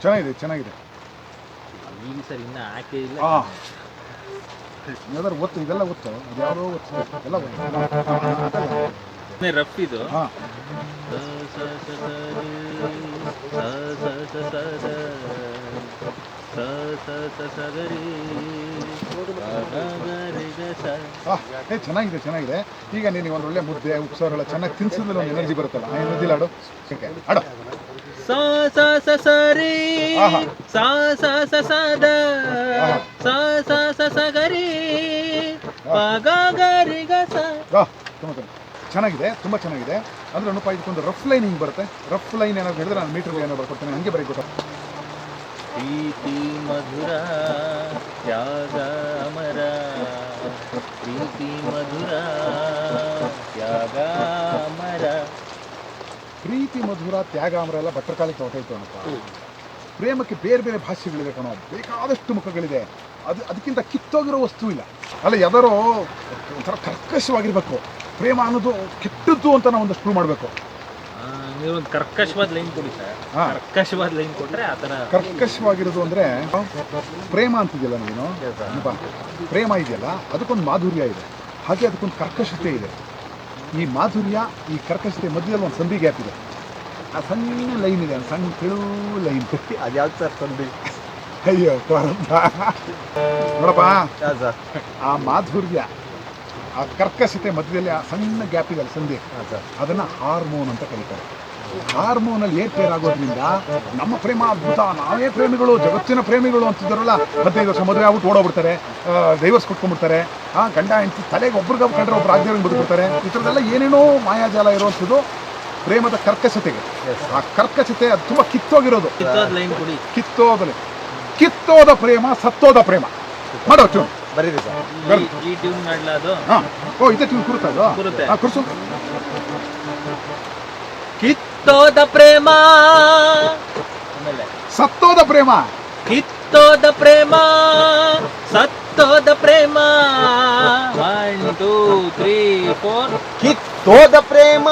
ಚೆನ್ನಾಗಿದೆ ಚೆನ್ನಾಗಿದೆ. ಈಗ ಸರ್ ಇನ್ನ ಹಾಕೇ ಇಲ್ಲ. ಯಾವ್ದಾರು ಒತ್ತು, ಇದೆಲ್ಲ ಒತ್ತು, ಅದು ಯಾವುದೋ ಒತ್ತು ಎಲ್ಲ ಒತ್ತು. ರಫ್ ಇದು. ಹಾಂ ಚೆನ್ನಾಗಿದೆ ಚೆನ್ನಾಗಿದೆ. ಈಗ ನೀನು ಒಂದು ಒಳ್ಳೆ ಮುದ್ದೆ ಉಪ್ಸಾರೆಲ್ಲ ಚೆನ್ನಾಗಿ ತಿನ್ಸಿದ್ರೆ ಒಂದು ಎನರ್ಜಿ ಬರುತ್ತಲ್ಲ, ಆ ಎನರ್ಜಿ ಆಡು ಆಡು. ಸಾ ಸಾ ಸ ಸ ರೀ ಸಾ ಸಾ ಸ ಸ ದ ಸಾ ಸಾ ಸ ಸ ಗ ರೀ ಪ ಗ ಗ ರಿ ಗ ಸ. ಚೆನ್ನಾಗಿದೆ, ತುಂಬ ಚೆನ್ನಾಗಿದೆ. ಅಂದ್ರೆ ಅನುಪ ಇದಕ್ಕೊಂದು ರಫ್ ಲೈನ್ ಹಿಂಗೆ ಬರುತ್ತೆ. ರಫ್ ಲೈನ್ ಏನಾದ್ರು ಹೇಳಿದ್ರೆ ನಾನು ಮೀಟರ್ಗೆ ಏನೋ ಬರ್ಕೊಡ್ತೇನೆ, ಹಂಗೆ ಬರೀ ಗೊತ್ತಾ. ಪ್ರೀತಿ ಮಧುರ ತ್ಯಾಗ ಅಮರ, ಪ್ರೀತಿ ಮಧುರ ತ್ಯಾಗ ಅಮರ. ಪ್ರೀತಿ ಮಧುರ ತ್ಯಾಗ ಅಮರ ಎಲ್ಲ ಭಟ್ರ ಕಾಲಕ್ಕೆ ಹೊರಟೈತು ಅನಪ್ಪ. ಪ್ರೇಮಕ್ಕೆ ಬೇರೆ ಬೇರೆ ಭಾಷೆಗಳಿದೆ ಕಣೋ, ಬೇಕಾದಷ್ಟು ಮುಖಗಳಿದೆ. ಅದಕ್ಕಿಂತ ಕಿತ್ತೋಗಿರೋ ವಸ್ತು ಇಲ್ಲ. ಅಲ್ಲ ಯಾವ್ದಾರೋ ಒಂಥರ ಕರ್ಕಶವಾಗಿರ್ಬೇಕು. ಪ್ರೇಮ ಅನ್ನೋದು ಕೆಟ್ಟದ್ದು ಅಂತ ನಾವು ಒಂದಷ್ಟು ಪ್ರೂವ್ ಮಾಡಬೇಕು. ನೀವೊಂದು ಕರ್ಕಶವಾದ ಲೈನ್ ಕೊಡಿ ಸರ್. ಕರ್ಕಶವಾದ ಲೈನ್ ಕೊಟ್ಟರೆ ಆ ಥರ ಕರ್ಕಶವಾಗಿರೋದು ಅಂದರೆ ಪ್ರೇಮ ಅಂತಿದೆಯಲ್ಲ ನೀನು, ಪ್ರೇಮ ಇದೆಯಲ್ಲ ಅದಕ್ಕೊಂದು ಮಾಧುರ್ಯ ಇದೆ, ಹಾಗೆ ಅದಕ್ಕೊಂದು ಕರ್ಕಶತೆ ಇದೆ. ಈ ಮಾಧುರ್ಯ ಈ ಕರ್ಕಶತೆ ಮಧ್ಯದಲ್ಲಿ ಒಂದು ಸಂಧಿ ಗ್ಯಾಪ್ ಇದೆ. ಆ ಸಣ್ಣ ಲೈನ್ ಇದೆ, ಸಣ್ಣ ತೆಳು ಲೈನ್. ಅದು ಯಾವ್ದು ಸರ್ ಸಂಧಿ? ಅಯ್ಯೋ ನೋಡಪ್ಪ, ಆ ಮಾಧುರ್ಯ ಆ ಕರ್ಕಶತೆ ಮಧ್ಯದಲ್ಲಿ ಆ ಸಣ್ಣ ಗ್ಯಾಪ್ ಇದೆ ಸಂಧಿ, ಅದನ್ನು ಹಾರ್ಮೋನ್ ಅಂತ ಕರೀತಾರೆ. ಹಾರ್ಮೋನಲ್ಲಿ ಏರ್ಪೇರಾಗೋದ್ರಿಂದ ನಮ್ಮ ಪ್ರೇಮ ಅದ್ಭುತ, ನಾವೇ ಪ್ರೇಮಿಗಳು, ಜಗತ್ತಿನ ಪ್ರೇಮಿಗಳು ಅಂತಿದ್ದಾರಲ್ಲ. 15 ವರ್ಷ ಮದುವೆ ಆಗ್ಬಿಟ್ಟು ಓಡೋಗ್ಬಿಡ್ತಾರೆ, ಡೈವರ್ಸ್ ಕೊಟ್ಕೊಂಡ್ಬಿಡ್ತಾರೆ. ಗಂಡ ಹೆಂಡತಿ ತಲೆಗೆ ಒಬ್ರಿಗೆ ಕಂಡ್ರೆ ಒಬ್ರು ಆಗದೆ ಬದುಕ್ಬಿಡ್ತಾರೆ. ಈ ಥರದ್ದೆಲ್ಲ ಏನೇನೋ ಮಾಯಾಜಾಲ ಇರುವಂಥದ್ದು ಪ್ರೇಮದ ಕರ್ಕಶತೆಗೆ. ಆ ಕರ್ಕಶತೆ ಅದು ತುಂಬ ಕಿತ್ತೋಗಿರೋದು. ಕಿತ್ತೋದ ಪ್ರೇಮ, ಸತ್ತೋದ ಪ್ರೇಮ. ಮಾಡೋ ಟ್ಯೂನ್ ಬರೀರಿ ಸರ್. ಈ ಟ್ಯೂನ್ ಮಾಡ್ಲಾದು. ಓ ಇದೇ ಟ್ಯೂನ್ ಕುರುತ್ತದು. ಕುರ್ಸು. ಕಿತ್ತೋದ ಪ್ರೇಮ, ಸತ್ತೋದ ಪ್ರೇಮ, ಕಿತ್ತೋದ ಪ್ರೇಮ, ಸತ್ತೋದ ಪ್ರೇಮ. 1 2 3 4. ಕಿತ್ತೋದ ಪ್ರೇಮ,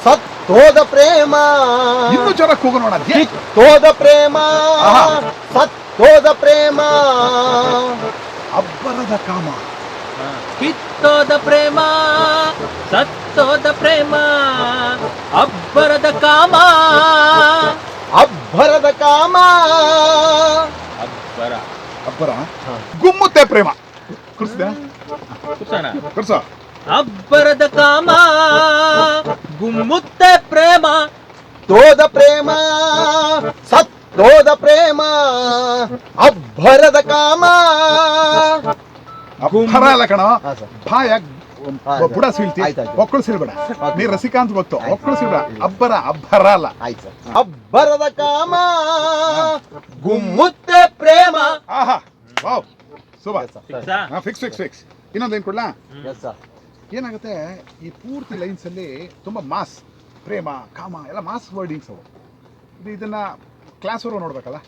ಸತ್ತೋದ ಪ್ರೇಮ. ಇನ್ನೂ ಜೋರ ಕೂಗೋಣ. ಕಿತ್ತೋದ ಪ್ರೇಮ, ಸತ್ತೋದ ಪ್ರೇಮ. ಅಬ್ಬರದ ಕಾಮ. ಕಿತ್ತೋದ ಪ್ರೇಮ, ಸತ್ತೋದ ಪ್ರೇಮ. ಅಬ್ಬರದ ಕಾಮ, ಅಬ್ಬರದ ಕಾಮ. ಅಬ್ಬರ ಅಬ್ಬರ ಗುಮ್ಮುತ್ತೆ ಪ್ರೇಮ. ಕುರ್ಸಿದೆ ಕುರ್ಸ. ಅಬ್ಬರದ ಕಾಮ, ಗುಮ್ಮುತ್ತೆ ಪ್ರೇಮ. ತೋದ ಪ್ರೇಮ, ಸತ್ತೋದ ಪ್ರೇಮ. ಅಬ್ಬರದ ಕಾಮ. ಅಬ್ಬರ ಅಲ್ಲ ಕಣ, ಭಾಯ ಬುಡ ಸೀಳ್ತಿ, ಒಕ್ಕಳು ಸೀಳ್ಬೇಡ. ನೀ ರಸಿಕಾಂತ್ ಗೊತ್ತು, ಒಕ್ಕಳು ಸೀಳ್ಬೇಡ. ಅಬ್ಬರ ಅಬ್ಬರ ಅಲ್ಲ. ಅಬ್ಬರದ ಕಾಮ, ಗುಮ್ಮುತ್ತೆ ಪ್ರೇಮ. ಆಹಾ wow super. Fix fix fix. ಇನ್ನೊಂದು ಏನು ಕೊಡ್ಲಾ? ಏನಾಗುತ್ತೆ, ಈ ಪೂರ್ತಿ ಲೈನ್ಸ್ ಅಲ್ಲಿ ತುಂಬಾ ಮಾಸ್, ಪ್ರೇಮ ಕಾಮ ಎಲ್ಲ ಮಾಸ್ ವರ್ಡಿಂಗ್ಸ್ ಅವು. ಇದನ್ನ ಕ್ಲಾಸ್ ಅವರು ನೋಡ್ಬೇಕಲ್ಲ,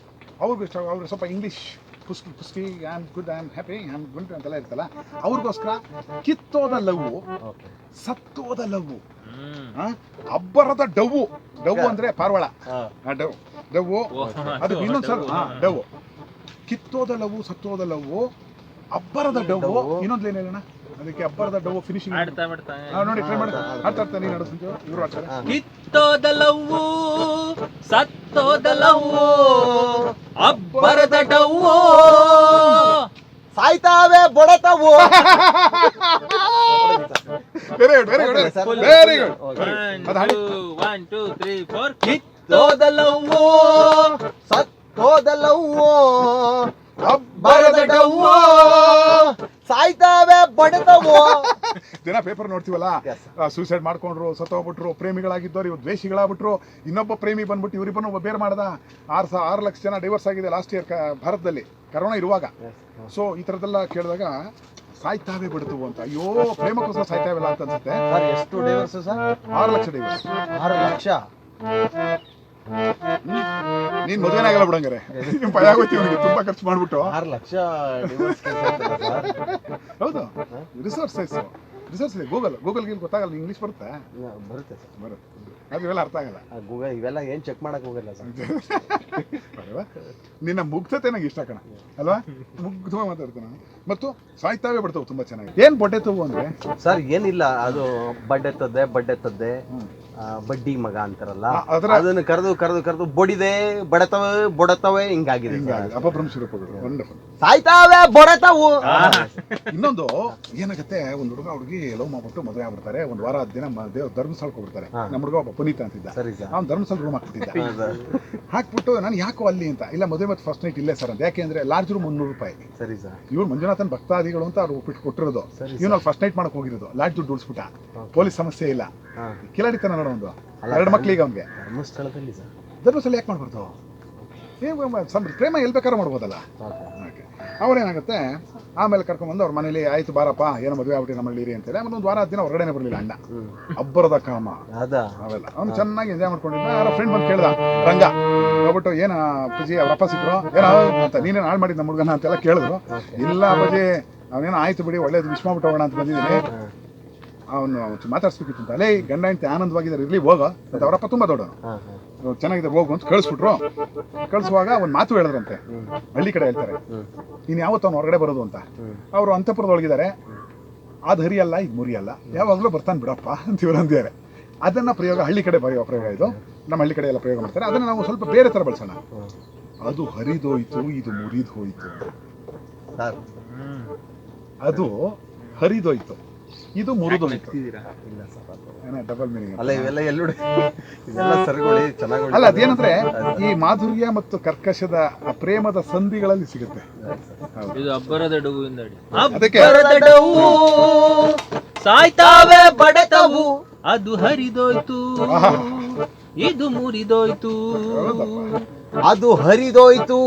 ಅವ್ರಿಗೆ ಸ್ವಲ್ಪ ಇಂಗ್ಲೀಷ್ ಪುಸ್ಕಿ I am good, I am happy, I am good ಅಂತೆಲ್ಲ ಇರ್ತಲ್ಲ, ಅವ್ರಿಗೋಸ್ಕರ ಕಿತ್ತೋದ ಲವ್, ಸತ್ತೋದ ಲವ್, ಅಬ್ಬರದ ಡವ್ವು. ಡವ್ವು ಅಂದ್ರೆ ಪಾರ್ವಾಳ. ಡವ್ವು ಅದು ಇನ್ನೊಂದ್ಸಲ ಡವ್ವು. ಕಿತ್ತೋದ ಲವ್, ಸತ್ತೋದ ಲವ್, ಅಬ್ಬರದ ಡವ್ವು. ಇನ್ನೊಂದು ಏನ್ ಹೇಳೋಣ ಅದಕ್ಕೆ? ಅಬ್ಬರದ ಡವ್ವು ಫಿನಿಶಿಂಗ್ ನೋಡಿ. ಟ್ರೈ ಮಾಡಿ ಆಡ್ತಾ ಇರ್ತಾನೆ ಇವರು ಆಡ್ತಾರೆ. ಕಿತ್ತೋದ ಲವ್ವು, ಸತ್ತೋದ ಲವ್ವು, ಅಬ್ಬರದ ಡವ್ವು, ಸಾಯ್ತಾವೆ ಬೊಡತವು. Very good very good very good. 1 2 3 4. ಕಿತ್ತೋದ ಲವ್ವು, ಸತ್ತೋದ ಲವ್ವು, ಅಬ್ಬರದ ಡವ್ವು, ಸಾಯ್ತಾವೆ ಬಡತವು. ದಿನ ಪೇಪರ್ ನೋಡ್ತೀವಲ್ಲ, ಸೂಸೈಡ್ ಮಾಡ್ಕೊಂಡ್ರು, ಸತ್ತೋಗ್ಬಿಟ್ರು, ಪ್ರೇಮಿಗಳಾಗಿದ್ದವ್ರು ಇವ್ರು ದ್ವೇಷಿಗಳಾಗ್ಬಿಟ್ರು, ಇನ್ನೊಬ್ಬ ಪ್ರೇಮಿ ಬಂದ್ಬಿಟ್ಟು ಇವರಿಬ್ಬರು ಬೇರೆ ಮಾಡ್ದ. 6 ಲಕ್ಷ ಜನ ಡೈವರ್ಸ್ ಆಗಿದೆ ಲಾಸ್ಟ್ ಇಯರ್ ಭಾರತದಲ್ಲಿ, ಕರೋನಾ ಇರುವಾಗ. ಸೊ ಈ ಥರದ್ದೆಲ್ಲ ಕೇಳಿದಾಗ ಸಾಯ್ತಾವೆ ಬಿಡ್ತವು ಅಂತ. ಅಯ್ಯೋ ಪ್ರೇಮಕ್ಕೋಸ್ಕರ ಸಾಯ್ತಾವೆಲ್ಲ ಅಂತ ಅನ್ಸುತ್ತೆ. ಎಷ್ಟು divorce sir? 6 lakh divorce. 6 lakh. ನೀನ್ ಮದುವೆನೇ ಆಗಲ್ಲ ಬಿಡಂಗಾರೆ, ಭಯ ಆಗೋಯ್ತು ಇವನಿಗೆ ತುಂಬಾ ಖರ್ಚು ಮಾಡ್ಬಿಟ್ಟು. 6 ಲಕ್ಷ ಡಿವೋರ್ಸ್ ಕೇಸ್ ಆಯ್ತಲ್ಲ ಸರ್? ಹೌದು, ರಿಸೋರ್ಸಸ್ ರಿಸರ್ಚ್ ಗೂಗಲ್ಗೆ ಗೊತ್ತಾಗಲ್ಲ, ಇಂಗ್ಲೀಷ್ ಬರುತ್ತಾ? ಬರುತ್ತೆ ಸರ್. ಬರುತ್ತೆ, ಅದು ಇವೆಲ್ಲ ಅರ್ಥ ಆಗಲ್ಲ. ಗೂಗಲ್ ಇವೆಲ್ಲ ಏನು ಚೆಕ್ ಮಾಡಕ್ ಹೋಗಲ್ಲ ಸರ್. ಅಲ್ವಾ? ನಿನ್ನ ಮುಗ್ಧತೆ ನಂಗೆ ಇಷ್ಟ ಕಣ ಅಲ್ವಾ, ಮುಗ್ಧವಾಗಿ ಮಾತಾಡ್ತಾನೆ. ಮತ್ತು ಸಾಯ್ತಾವೇ ಬಿಡ್ತಾವೆ ತುಂಬಾ ಚೆನ್ನಾಗಿ. ಏನ್ ಬೊಟ್ಟೆತವು ಅಂದ್ರೆ ಸರ್ ಏನಿಲ್ಲ, ಅದು ಬಡ್ಡೆ ತದ್ದೆ ಬಡ್ಡಿ ಮಗ ಅಂತಾರಲ್ಲ, ಅದನ್ನ ಕರೆದು ಬೊಡತವೆ ಹಿಂಗಾಗಿದೆ. ಅಪಭ್ರಂಶ ರೂಪಗಳು. ವಂಡರ್ಫುಲ್. ಸಾಯ್ತಾವೆ ಬೊಡತವು. ಇನ್ನೊಂದು ಏನಾಗತ್ತೆ, ಒಂದು ಹುಡುಗಿ ಲವ್ ಮಾಡ್ಬಿಟ್ಟು ಮದುವೆ ಆಗ್ಬಿಡ್ತಾರೆ. ಒಂದು ವಾರ 10 ದಿನ ಧರ್ಮಸ್ಥಳಕ್ಕೆ ಹೋಗ್ಬಿಡ್ತಾರೆ. ನಮ್ಮ ಹುಡುಗ ಒಬ್ಬ ಪುನೀತ ಅಂತಿದ್ದ, ಅವ್ನು ಧರ್ಮಸ್ಥಳ ರೂಮ್ ಹಾಕ್ಬಿಟ್ಟಿದ್ದ. ಹಾಕ್ಬಿಟ್ಟು ನಾನು ಯಾಕೋ ಅಲ್ಲಿ ಅಂತ, ಇಲ್ಲ ಮದುವೆ ಮತ್ತೆ ಫಸ್ಟ್ ನೈಟ್ ಇಲ್ಲೇ ಸರ್ ಅಂತ. ಯಾಕೆ ಅಂದ್ರೆ ಲಾಡ್ಜ್ ರೂಮ್ 300 ರೂಪಾಯಿ. ಸರಿ ಸರ್. ಇವ್ರು ಮಂಜುನಾಥನ್ ಭಕ್ತಾದಿಗಳು ಅಂತ ಅವ್ರು ಒಪ್ಪಿಟ್ಟು ಕೊಟ್ಟಿರೋದು. ಇವ್ನು ಫಸ್ಟ್ ನೈಟ್ ಮಾಡಕ್ ಹೋಗಿರೋದು, ಲಾಡ್ಜ್ ದುಡ್ಡು ಉಳಿಸ್ಬಿಟ್ಟ. ಪೊಲೀಸ್ ಸಮಸ್ಯೆ ಇಲ್ಲ, ಕಿಲಾಡಿತನ ನೋಡೋ ಒಂದು 2 ಮಕ್ಳಿಗೆ ಅವ್ನಿಗೆ. ಧರ್ಮಸ್ಥಳದಲ್ಲಿ ಸರ್. ಧರ್ಮಸ್ಥಳ ಯಾಕೆ ಮಾಡ್ಬಾರ್ದು? ಪ್ರೇಮ ಎಲ್ಲಿ ಬೇಕಾದ್ರೂ ಮಾಡ್ಬೋದಲ್ಲ. ಅವ್ರೇನಾಗುತ್ತೆ, ಆಮೇಲೆ ಕರ್ಕೊಂಡ್ಬಂದು ಅವ್ರ ಮನೇಲಿ ಆಯ್ತು ಬಾರಪ್ಪ ಏನೋ ಮದುವೆ ಆಗ್ಬಿಟ್ಟು ನಮ್ಮ ಮನೇಲಿ ಅಂತೇಳಿ. ಆಮೇಲೆ ಒಂದು ವಾರ 10 ದಿನ ಹೊರಗಡೆ ಬರಲಿಲ್ಲ ಅಣ್ಣ. ಅಬ್ಬರದ ಕಾಮ ಅವೆಲ್ಲ ಅವ್ನು ಚೆನ್ನಾಗಿ ಎಂಜಾಯ್ ಮಾಡ್ಕೊಂಡಿದ್ದ. ಯಾರೋ ಫ್ರೆಂಡ್ ಬಂದು ಕೇಳ್ದ, ರಂಗ ಹೋಗ್ಬಿಟ್ಟು ಏನ ಅಪ್ಪಾಜಿ ಅವ್ರ ಅಪ್ಪ ಸಿಕ್ಕರು ಏನೋ ಅಂತ, ನೀನೇನು ಹಾಳು ಮಾಡಿದ್ ನಮ್ಮ ಹುಡುಗನ ಅಂತೆಲ್ಲ ಕೇಳಿದ್ರು. ಇಲ್ಲ ಅಪ್ಪಾಜಿ ಅವನೇನೋ ಆಯ್ತು ಬಿಡಿ, ಒಳ್ಳೇದು ವಿಶ್ ಮಾಡ್ಬಿಟ್ಟು ಹೋಗೋಣ ಅಂತ ಬಂದಿದ್ದೀನಿ. ಅವನು ಮಾತಾಡ್ಸ್ಬೇಕಿತ್ತು ಅಂತ. ಅಲ್ಲೇ ಗಂಡ ಹೆಂಡತಿ ಆನಂದವಾಗಿದ್ದಾರೆ, ಇರ್ಲಿ ಹೋಗೋ ಅಂತ. ಅವರಪ್ಪ ತುಂಬಾ ದೊಡ್ಡವನು, ಚೆನ್ನಾಗಿದೆ ಹೋಗು ಅಂತ ಕಳಿಸ್ಬಿಟ್ರು. ಕಳಿಸುವಾಗ ಒಂದು ಮಾತು ಹೇಳಿದ್ರಂತೆ, ಹಳ್ಳಿ ಕಡೆ ಹೇಳ್ತಾರೆ, ನೀನು ಯಾವತ್ತು ಅವ್ನು ಹೊರಗಡೆ ಬರೋದು ಅಂತ. ಅವರು ಅಂತಃಪುರದೊಳಗಿದ್ದಾರೆ, ಅದು ಹರಿಯಲ್ಲ ಇದು ಮುರಿಯಲ್ಲ, ಯಾವಾಗಲೂ ಬರ್ತಾನೆ ಬಿಡಪ್ಪ ಅಂತ ಇವ್ರು ಅಂದಿದ್ದಾರೆ. ಅದನ್ನ ಪ್ರಯೋಗ ಹಳ್ಳಿ ಕಡೆ ಬರೆಯೋ ಪ್ರಯೋಗ ಇದು. ನಮ್ಮ ಹಳ್ಳಿ ಕಡೆ ಎಲ್ಲ ಪ್ರಯೋಗ ಮಾಡ್ತಾರೆ. ಅದನ್ನ ನಾವು ಸ್ವಲ್ಪ ಬೇರೆ ತರ ಬಳಸೋಣ. ಅದು ಹರಿದೋಯ್ತು, ಇದು ಮುರಿದು ಹೋಯ್ತು. ಅದು ಹರಿದೋಯ್ತು, ಇದು ಮುರಿದೋಯ್ತು. ಡಬಲ್ ಮೀನಿಂಗ್ ಅಲ್ಲ, ಇವೆಲ್ಲ ಇದೆಲ್ಲ ಸರಿಗೊಳ್ಳಿ ಚೆನ್ನಾಗಿ. ಅಲ್ಲ, ಅದೇನಂದ್ರೆ ಈ ಮಾಧುರ್ಯ ಮತ್ತು ಕರ್ಕಶದ ಪ್ರೇಮದ ಸಂಧಿಗಳಲ್ಲಿ ಸಿಗುತ್ತೆ. ಇದು ಅಬ್ಬರದ ಡೂವಿಂದ ಅದಕ್ಕೆ ಸಾಯ್ತಾವೆ ಬಡತವು, ಅದು ಹರಿದೋಯ್ತು, ಇದು ಮುರಿದೋಯ್ತು. ಅದು ಹರಿದೋಯ್ತು,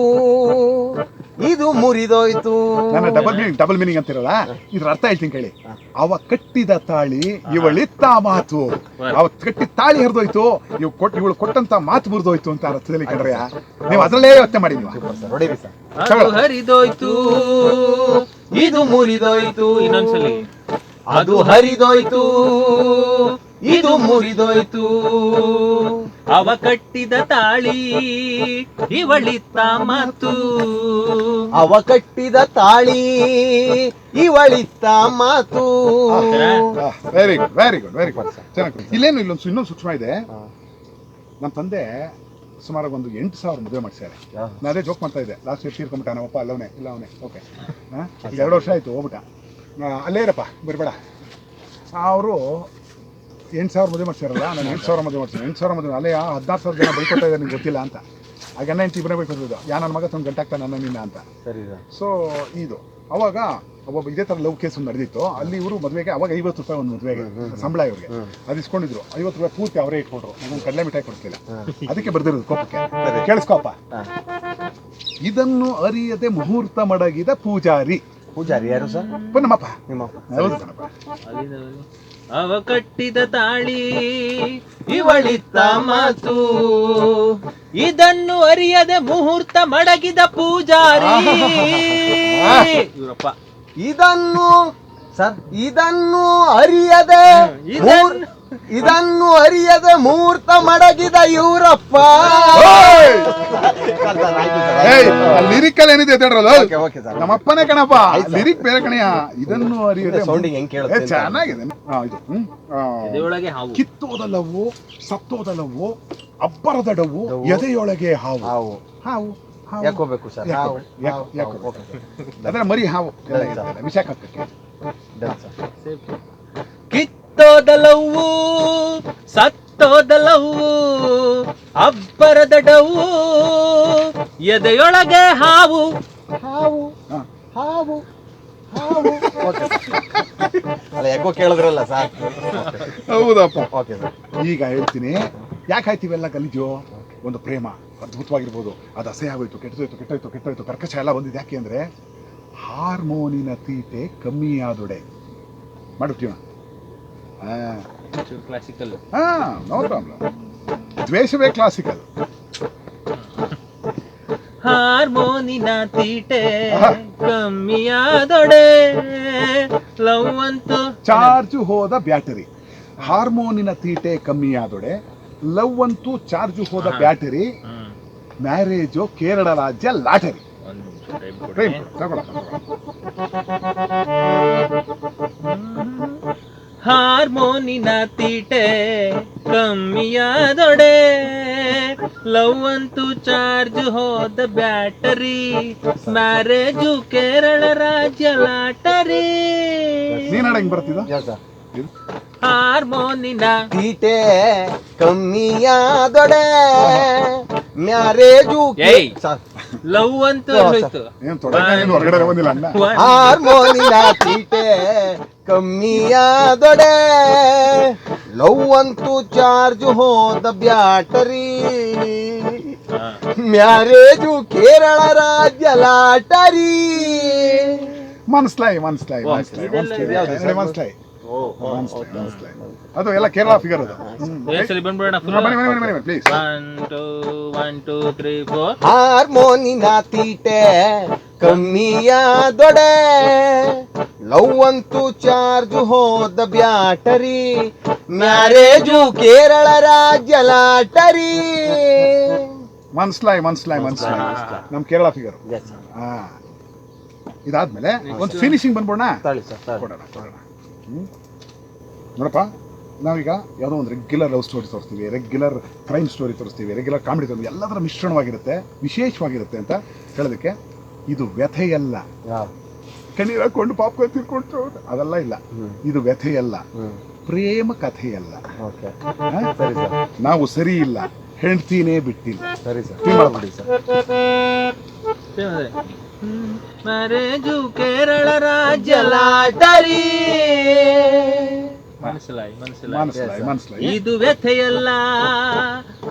ಇದು ಮುರಿದೋಯ್ತು. ನನ್ನ ಡಬಲ್ ಮೀನಿಂಗ್ ಅಂತಿರಲ್ಲ, ಇದ್ರ ಅರ್ಥ ಹೇಳ್ತೀನಿ ಕೇಳಿ. ಅವ ಕಟ್ಟಿದ ತಾಳಿ ಇವಳಿತ್ತ ಮಾತು, ಅವ ಕಟ್ಟಿದ ತಾಳಿ ಹರಿದೋಯ್ತು, ಇವಳು ಕೊಟ್ಟಂತ ಮಾತು ಮುರಿದೋಯ್ತು ಅಂತ ಅರ್ಥದಲ್ಲಿ ಕಂಡ್ರೆ ನೀವು ಅದರಲ್ಲೇ ಯೋಚನೆ ಮಾಡಿ. ಅದು ಹರಿದೋಯ್ತು, ಇದು ಮುರಿದೋಯ್ತು. ಇನ್ನೊಂದ್ಸಲಿ, ಅದು ಹರಿದೋಯ್ತು, ಇದು ಮುರಿದೋಯ್ತು. ಅವ ಕಟ್ಟಿದ ತಾಳಿ ಇವಳಿತ್ತ ಮಾತು, ಅವ ಕಟ್ಟಿದ ತಾಳಿ ಇವಳಿತ್ತ ಮಾತು. Very good, very good, very good. ಚೆನ್ನಾಗಿ. ಇಲ್ಲೇನು ಇನ್ನೊಂದು ಸೂಕ್ಷ್ಮ ಇದೆ. ನಮ್ಮ ತಂದೆ ಸುಮಾರು ಒಂದು 8,000 ಮದುವೆ ಮಾಡಿಸ್ಯಾರೆ. ನಾನು ಅದೇ ಜೋಕ್ ಮಾಡ್ತಾ ಇದ್ದೆ, ಲಾಸ್ಟ್ ಇಯರ್ ತೀರ್ಕೊಂಬಿಟ್ಟ ನಮ್ಮಪ್ಪ. ಅಲ್ಲವನೇ ಇಲ್ಲ ಅವನೇ. ಓಕೆ, 2 ವರ್ಷ ಆಯ್ತು ಹೋಗ್ಬಿಟ್ಟ. ಅಲ್ಲೇ ಇರಪ್ಪ ಬರಬೇಡ. ಅವರು 8,000 ಮದುವೆ ಮಾಡ್ಸಿರಲ್ಲ, ನಾನು 8,000 ಮದುವೆ ಮಾಡ್ತೀನಿ. 8,000 ಮದುವೆ ಅಲ್ಲೇ 16,000 ಜನ ಬೈಕೊಳ್ತಾ ಇದ್ದಾರೆ, ನಿಮ್ಗೆ ಗೊತ್ತಿಲ್ಲ ಅಂತ. ಆ ಗಂಡ ಹೆಂಡತಿ ಇಬ್ಬರೇ ಬೈಕೊತಿದ್ದು, ನನ್ನ ಮಗ ತಂದು ಗಂಟಾಗ್ತಾನೆ ನನ್ನ ನಿನ್ನ ಅಂತ. ಸೊ ಇದು ಅವಾಗ ಒಬ್ಬ ಇದೇ ಥರ ಲವ್ ಕೇಸ್ ನಡೆದಿತ್ತು. ಅಲ್ಲಿ ಇವರು ಮದುವೆಗೆ ಅವಾಗ 50 ರೂಪಾಯಿ ಒಂದು ಮದುವೆಗೆ ಸಂಬಳ ಇವ್ರಿಗೆ. ಅದು ಇಸ್ಕೊಂಡಿದ್ರು. 50 ರೂಪಾಯಿ ಪೂರ್ತಿ ಅವರೇ ಇಟ್ಕೊಂಡ್ರು. ನಾನು ಕಡಲೆ ಮಿಠಾಯಿ ಕೊಡ್ತಿಲ್ಲ, ಅದಕ್ಕೆ ಬರ್ದಿರೋದು ಕೋಪಕ್ಕೆ. ಕೇಳಿಸ್ಕೋಪ. ಇದನ್ನು ಅರಿಯದೆ ಮುಹೂರ್ತ ಮಡಗಿದ ಪೂಜಾರಿ. ಪೂಜಾರಿ ಯಾರು ಸರ್? ನಮ್ಮಪ್ಪ. ನಿಮ್ಮಪ್ಪ. ಹೌದು ಕಣಪ್ಪ. ಅವ ಕಟ್ಟಿದ ತಾಳಿ ಇವಳಿತ್ತ ಮಾತು, ಇದನ್ನು ಅರಿಯದೆ ಮುಹೂರ್ತ ಮಡಗಿದ ಪೂಜಾರಿ. ಇವರಪ್ಪ. ಇದನ್ನು ಸರ್, ಇದನ್ನು ಅರಿಯದೆ ಮುಹೂರ್ತ ಮಡಗಿದ ಇವರಪ್ಪ. ಲಿರಿಕಲ್ ಏನಿದೆ ನಮ್ಮಪ್ಪನೇ ಕಣಪ್ಪ. ಲಿರಿಕ್ ಬೇರೆ ಕಣೆಯ. ಇದನ್ನು ಅರಿಯದೆ ಸೌಂಡಿಂಗ್ ಹೆಂಗ್ ಕೇಳುತ್ತೆ? ಚೆನ್ನಾಗಿದೆ. ಎದೆಯೊಳಗೆ ಹಾವು, ಕಿತ್ತೋದಲ್ಲವು, ಸತ್ತೋದಲ್ಲವು, ಅಬ್ಬರದಡವು, ಎದೆಯೊಳಗೆ ಹಾವು. ಹಾವು ಹಾವು ಯಾಕೋಬೇಕು ಸರ್? ಅದರ ಮರಿ ಹಾವು ವಿಷ ಕಕ್ಕಕ್ಕೆ. ಕಿತ್ತೋದಲವು, ಸತ್ತೋದಲವು, ಅಬ್ಬರದಡವು, ಎದೆಯೊಳಗೆ ಹಾವು. ಹಾವು ಹಾವು ಹಾವು. ಅಲ್ಲ, ಯಾಕೋ ಕೇಳಿದ್ರಲ್ಲ ಸರ್? ಹೌದಪ್ಪ. Okay sir. ಈಗ ಹೇಳ್ತೀನಿ, ಯಾಕೆ ಆಯ್ತು ಇವೆಲ್ಲ ಗಲೀಜು. ಒಂದು ಪ್ರೇಮ ಅದ್ಭುತವಾಗಿರ್ಬೋದು, ಅದು ಅಸಹ್ಯ ಆಗೋಯ್ತು, ಕೆಟ್ಟೋಯ್ತು, ಕರ್ಕಶ ಎಲ್ಲ ಬಂದಿದೆ. ಯಾಕೆ ಅಂದರೆ ಹಾರ್ಮೋನಿನ ತೀಟೆ ಕಮ್ಮಿ ಆದೊಡೆ ಮಾಡುತ್ತೀವ. ಕ್ಲಾಸಿಕಲ್. No problem. ದ್ವೇಷವೇ ಕ್ಲಾಸಿಕಲ್. ಹಾರ್ಮೋನಿನ ತೀಟೆ ಕಮ್ಮಿಯಾದೊಡೆ ಲವ್ ಅಂತೂ ಚಾರ್ಜ್ ಹೋದ ಬ್ಯಾಟರಿ. ಹಾರ್ಮೋನಿನ ತೀಟೆ ಕಮ್ಮಿಯಾದೊಡೆ, ಲವ್ ಅಂತೂ ಚಾರ್ಜ್ ಹೋದ ಬ್ಯಾಟರಿ, ಮ್ಯಾರೇಜು ಕೇರಳ ರಾಜ್ಯ ಲಾಟರಿ. ಪ್ರೇಮ್ ತಗೊಳ. ಹಾರ್ಮೋನಿನ ತೀಟೆ ಕಮ್ಮಿಯಾದೊಡೆ, ಲವ್ ಅಂತೂ ಚಾರ್ಜ್ ಹೋದ ಬ್ಯಾಟರಿ, ಮ್ಯಾರೇಜು ಕೇರಳ ರಾಜ್ಯ ಲಾಟರಿ. ನೀನ್ ಹೆಂಗ್ ಬರ್ತಿದ? ಹಾರ್ಮೋನಿನ ತೀಟೆ ಕಮ್ಮಿಯಾದೊಡೆ, ಮ್ಯಾರೇಜು ಲವ್ ಅಂತೂ ಹೋಯ್ತು. ಏನ್ ತೊಡಗ ಹೊರಗಡೆ ಬಂದಿಲ್ಲ ಅಣ್ಣ. ಹಾರ್ಮೋನಿನ ತೀಟೆ ಕಮ್ಮಿಯಾದೊಡೆ, ಲವ್ ಅಂತೂ ಚಾರ್ಜ್ ಹೋದ ಬ್ಯಾಟರಿ, ಮ್ಯಾರೇಜು ಕೇರಳ ರಾಜ್ಯ ಲಾಟರಿ. ಮನ್ಸ್ಲಾಯ್ ಅದು ಎಲ್ಲ ಕೇರಳ ಫಿಗರ್ ಅದು. ಬಂದ್ಬಿಡೋಣ ಪ್ಲೀಸ್. 1 2 3 4. ಹಾರ್ಮೋನಿನ ತೀಟೆ ಕಮ್ಮಿಯಾದೊಡೆ, ಲವ್ ಅಂತೂ ಚಾರ್ಜ್ ಹೋದ ಬ್ಯಾಟರಿ, ಮ್ಯಾರೇಜು ಕೇರಳ ರಾಜ್ಯ ಲಾಟರಿ. ಮನ್ಸ್ಲಾಯ್ ನಮ್ ಕೇರಳ ಫಿಗರ್. ಇದಾದ್ಮೇಲೆ ಒಂದು ಫಿನಿಶಿಂಗ್ ಬಂದ್ಬೋಣ. ಕೊಡೋಣ. ನೋಡಪ್ಪ, ನಾವೀಗ ಯಾವುದೋ ಒಂದು ರೆಗ್ಯುಲರ್ ಲವ್ ಸ್ಟೋರಿ ತೋರಿಸ್ತೀವಿ, ರೆಗ್ಯುಲರ್ ಕ್ರೈಮ್ ಸ್ಟೋರಿ ತೋರಿಸ್ತೀವಿ, ರೆಗ್ಯುಲರ್ ಕಾಮಿಡಿ ತೋರಿಸ್ತೀವಿ, ಎಲ್ಲದರ ಮಿಶ್ರಣವಾಗಿರುತ್ತೆ, ವಿಶೇಷವಾಗಿರುತ್ತೆ ಅಂತ ಹೇಳೋದಕ್ಕೆ. ಇದು ವ್ಯಥೆಯಲ್ಲ, ಕಣ್ಣೀರು ಹಾಕೊಂಡು ಪಾಪ ತಿರ್ಕೊಂಡು ಅದೆಲ್ಲ ಇಲ್ಲ. ಇದು ವ್ಯಥೆಯಲ್ಲ, ಪ್ರೇಮ ಕಥೆಯಲ್ಲ. ನಾವು ಸರಿ ಇಲ್ಲ, ಹೆಂಡ್ತಿನೇ ಬಿಟ್ಟಿಲ್ಲ. ಸರಿ ಸರ್, ಮಾಡ್ಬಿಡಿ ಸರ್. ಮ್ಯಾರೇಜು ಕೇರಳ ರಾಜ್ಯ ಲಾಟರಿ. ಮನಸ್ಲಾಯ್. ಇದು ವ್ಯಥೆಯಲ್ಲ,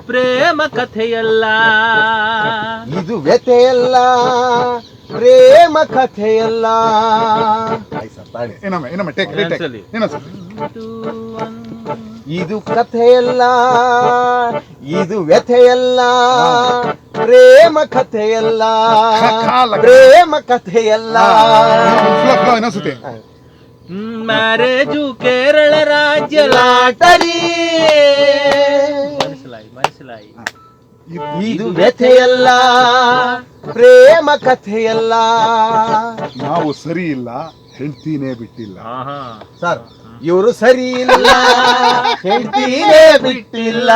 ಪ್ರೇಮ ಕಥೆಯಲ್ಲ. ಇದು ವ್ಯಥೆಯಲ್ಲ, ಪ್ರೇಮ ಕಥೆಯಲ್ಲ. ಇನ್ನೊಮ್ಮೆ ಇದು ಕಥೆಯಲ್ಲ, ಇದು ವ್ಯಥೆಯಲ್ಲ, ಪ್ರೇಮ ಕಥೆಯಲ್ಲ, ಪ್ರೇಮ ಕಥೆಯಲ್ಲ. ಮ್ಯಾರೇಜು ಕೇರಳ ರಾಜ್ಯ ಲಾಟರಿ. ಮನಸ್ಲಾಯ್. ಇದು ವ್ಯಥೆಯಲ್ಲ, ಪ್ರೇಮ ಕಥೆಯಲ್ಲ. ನಾವು ಸರಿ ಇಲ್ಲ, ಹೆಂಡ್ತಿನೇ ಬಿಟ್ಟಿಲ್ಲ. ಸರ್, ಇವರು ಸರಿ ಇಲ್ಲ, ಹೆಂಡ್ತಿನೇ ಬಿಟ್ಟಿಲ್ಲ.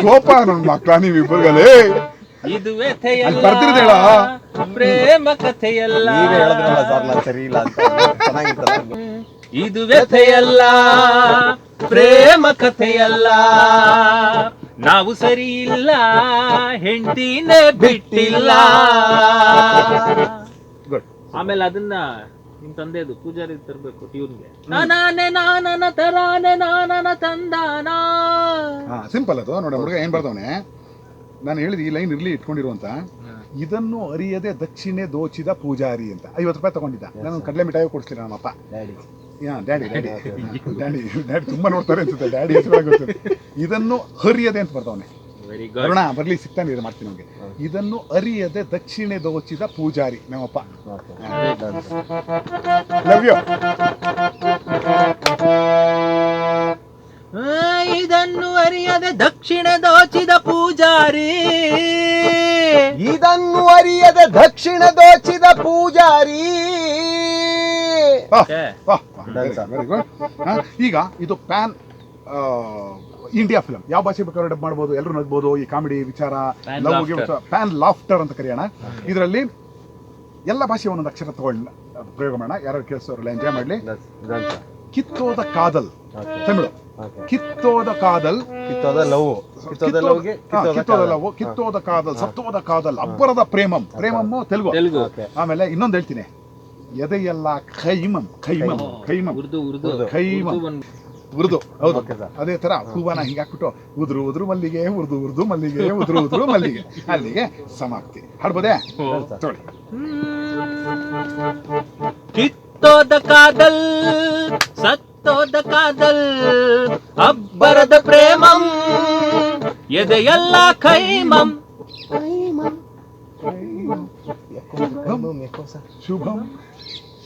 ಕೋಪ ನನ್ನ ಮಕ್ಕಳ ನೀವಿಬ್ಬರಿಗಲೇ. ಇದು ವ್ಯಥೆಯಲ್ಲ, ಬರ್ತಿರ್ದೇಳ ಪ್ರೇಮ ಕಥೆಯಲ್ಲ. ನೀವೇ ಹೇಳಿದ್ರಲ್ಲ ಸರ್, ನಾನು ಸರಿ ಇಲ್ಲ ಅಂತ. ಚೆನ್ನಾಗಿತ್ತಲ್ಲ. ಇದು ವ್ಯಥೆಯಲ್ಲ, ಪ್ರೇಮ ಕಥೆಯಲ್ಲ. ನಾವು ಸರಿ ಇಲ್ಲ, ಹೆಂಡತಿನೇ ಬಿಟ್ಟಿಲ್ಲ. ಆಮೇಲೆ ಅದನ್ನ ನಿಮ್ ತಂದೆದು ಪೂಜಾರಿ ತರ್ಬೇಕು ಟ್ಯೂನ್ಗೆ. ನಾನೇ ನಾನನ ತರಾನೆ ನಾನನ ತಂದಾನ. ಸಿಂಪಲ್ ಅದು. ನೋಡಿ ಹುಡುಗ ಏನ್ ಬರ್ದವನೆ, ನಾನು ಹೇಳಿದ ಈ ಲೈನ್ ಇರ್ಲಿ ಇಟ್ಕೊಂಡಿರುವಂತ. ಇದನ್ನು ಅರಿಯದೆ ದಕ್ಷಿಣೆ ದೋಚಿದ ಪೂಜಾರಿ ಅಂತ 50 ರೂಪಾಯಿ ತಗೊಂಡಿದ್ದ. ನಾನು ಕಡಲೆ ಮಿಠಾಯಿ ಕೊಡಿಸ್ತೀನಿ ನಮ್ಮಪ್ಪ. ಡ್ಯಾಡಿ ತುಂಬಾ ನೋಡ್ತಾರೆ ಅನ್ಸುತ್ತೆ. ಡ್ಯಾಡಿ ಹೆಸರು ಇದನ್ನು ಹರಿಯದೆ ಅಂತ ಬರ್ದವನೆ. ಅರುಣ ಬರ್ಲಿ, ಸಿಗ್ತಾನೆ ಇದು ಮಾಡ್ತೀನಿ ನಮ್ಗೆ. ಇದನ್ನು ಅರಿಯದೆ ದಕ್ಷಿಣೆ ದೋಚಿದ ಪೂಜಾರಿ ನಮ್ಮಪ್ಪ. Love you. ಇದನ್ನು ಅರಿಯದೆ ದಕ್ಷಿಣ ದೋಚಿದ ಪೂಜಾರಿ. ಇದನ್ನು ಅರಿಯದೆ ದಕ್ಷಿಣ ದೋಚಿದ ಪೂಜಾರಿ. Very good. ಈಗ ಇದು ಪ್ಯಾನ್ ಇಂಡಿಯಾ ಫಿಲಂ. ಯಾವ ಭಾಷೆ ಬೇಕಾದ್ರೂ ಡಬ್ ಮಾಡ್ಬೋದು, ಎಲ್ಲರೂ ನಗ್ಬೋದು. ಈ ಕಾಮಿಡಿ ವಿಚಾರ ಪ್ಯಾನ್ ಲಾಫ್ಟರ್ ಅಂತ ಕರೆಯೋಣ. ಇದರಲ್ಲಿ ಎಲ್ಲ ಭಾಷೆ ಒಂದೊಂದು ಅಕ್ಷರ ತಗೊಂಡು ಪ್ರಯೋಗ ಮಾಡೋಣ. ಯಾರು ಕೇಳಿಸೋರೆಲ್ಲ ಎಂಜಾಯ್ ಮಾಡಲಿ. ಕಿತ್ತೋದ ಕಾದಲ್ ತಮಿಳು. ಕಿತ್ತೋದ ಕಾದಲ್, ಕಿತ್ತೋದ ಲವ್, ಕಿತ್ತೋದ ಲವ್ಗೆ ಕಿತ್ತೋದ ಲವ್, ಕಿತ್ತೋದ ಕಾದಲ್, ಸತ್ತೋದ ಕಾದಲ್, ಅಬ್ಬರದ ಪ್ರೇಮಂ. ಪ್ರೇಮಮ್ಮು ತೆಲುಗು. ಆಮೇಲೆ ಇನ್ನೊಂದು ಹೇಳ್ತೀನಿ, ಎದೆಯೆಲ್ಲ ಖೈಮಂ. ಖೈಮಂ ಖೈಮಂ ಖೈಮಂ ಉರ್ದು. ಹೌದು, ಅದೇ ತರ ಹೂವನ ಹೀಗೆ ಹಾಕ್ಬಿಟ್ಟು ಉದ್ರು ಉದ್ರು ಮಲ್ಲಿಗೆ, ಉರ್ದು ಉರ್ದು ಮಲ್ಲಿಗೆ, ಉದ್ರು ಉದ್ರು ಮಲ್ಲಿಗೆ, ಅಲ್ಲಿಗೆ ಸಮಾಪ್ತಿ. ಹಾಡ್ಬೋದೇ? ನೋಡಿ. ಕಿತ್ತೋದ ಕಾದಲ್, ಸತ್ತೋದ ಕಾದಲ್, ಅಬ್ಬರದ ಪ್ರೇಮಂ, ಎದೆಯೆಲ್ಲ ಖೈಮಂ. ಶುಭಂ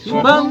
ಶುಭಂ